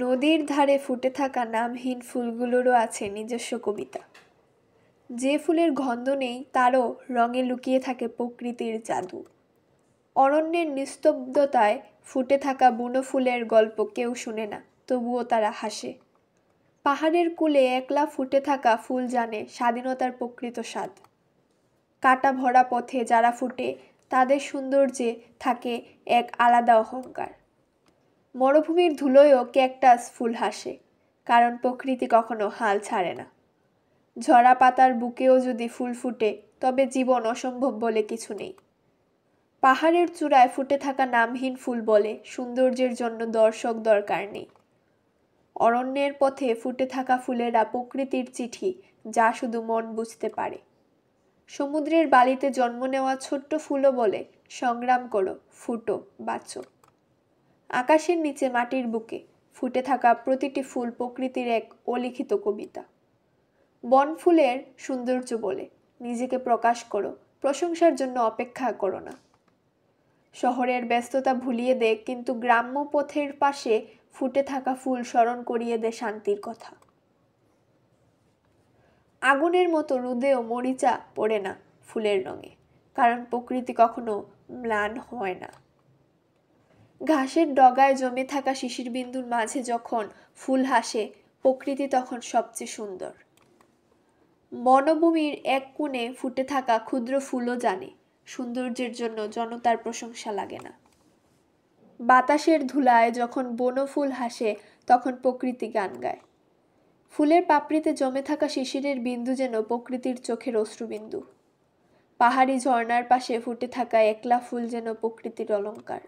নদীর ধারে ফুটে থাকা নামহীন ফুলগুলোরও আছে নিজস্ব কবিতা। যে ফুলের গন্ধ নেই তারও রঙে লুকিয়ে থাকে প্রকৃতির জাদু। অরণ্যের নিস্তব্ধতায় ফুটে থাকা বুনো ফুলের গল্প কেউ শুনে না, তবুও তারা হাসে। পাহাড়ের কূলে একলা ফুটে থাকা ফুল জানে স্বাধীনতার প্রকৃত স্বাদ। কাটা ভরা পথে যারা ফুটে তাদের সৌন্দর্যে থাকে এক আলাদা অহংকার। মরুভূমির ধুলোয়ও ক্যাকটাস ফুল হাসে, কারণ প্রকৃতি কখনো হাল ছাড়ে না। ঝরা পাতার বুকেও যদি ফুল ফুটে তবে জীবন অসম্ভব বলে কিছু নেই। পাহাড়ের চূড়ায় ফুটে থাকা নামহীন ফুল বলে সৌন্দর্যের জন্য দর্শক দরকার নেই। অরণ্যের পথে ফুটে থাকা ফুলেরা প্রকৃতির চিঠি, যা শুধু মন বুঝতে পারে। সমুদ্রের বালিতে জন্ম নেওয়া ছোট্ট ফুলও বলে, সংগ্রাম করো, ফুটো, বাঁচো। আকাশের নিচে মাটির বুকে ফুটে থাকা প্রতিটি ফুল প্রকৃতির এক অলিখিত কবিতা। বনফুলের সৌন্দর্য বলে, নিজেকে প্রকাশ করো, প্রশংসার জন্য অপেক্ষা করো না। শহরের ব্যস্ততা ভুলিয়ে দে, কিন্তু গ্রাম্য পথের পাশে ফুটে থাকা ফুল স্মরণ করিয়ে দে শান্তির কথা। আগুনের মতো রোদেও মরিচা পড়ে না ফুলের রঙে, কারণ প্রকৃতি কখনো ম্লান হয় না। ঘাসের ডগায় জমে থাকা শিশির বিন্দুর মাঝে যখন ফুল হাসে, প্রকৃতি তখন সবচেয়ে সুন্দর। বনভূমির এক কোণে ফুটে থাকা ক্ষুদ্র ফুলও জানে সৌন্দর্যের জন্য জনতার প্রশংসা লাগে না। বাতাসের ধুলায় যখন বনফুল হাসে, তখন প্রকৃতি গান গায়। ফুলের পাপড়িতে জমে থাকা শিশিরের বিন্দু যেন প্রকৃতির চোখের অশ্রুবিন্দু। পাহাড়ি ঝর্ণার পাশে ফুটে থাকা একলা ফুল যেন প্রকৃতির অলংকার।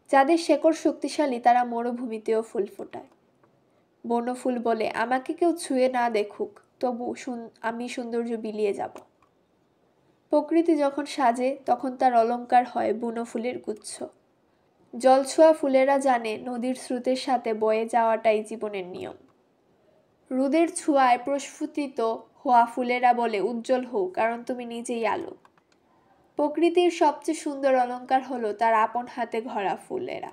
যাদের শেকড় শক্তিশালী তারা মরুভূমিতেও ফুল ফোটায়। বনফুল বলে, আমাকে কেউ ছুঁয়ে না দেখুক, তবু আমি সৌন্দর্য বিলিয়ে যাব। প্রকৃতি যখন সাজে তখন তার অলংকার হয় বুনো ফুলের গুচ্ছ। জলছোয়া ফুলেরা জানে নদীর স্রোতের সাথে বয়ে যাওয়াটাই জীবনের নিয়ম। রোদের ছোঁয়ায় প্রস্ফুটিত হওয়া ফুলেরা বলে, উজ্জ্বল হও, কারণ তুমি নিজেই আলো। প্রকৃতির সবচেয়ে সুন্দর অলংকার হলো তার আপন হাতে গড়া ফুলেরা।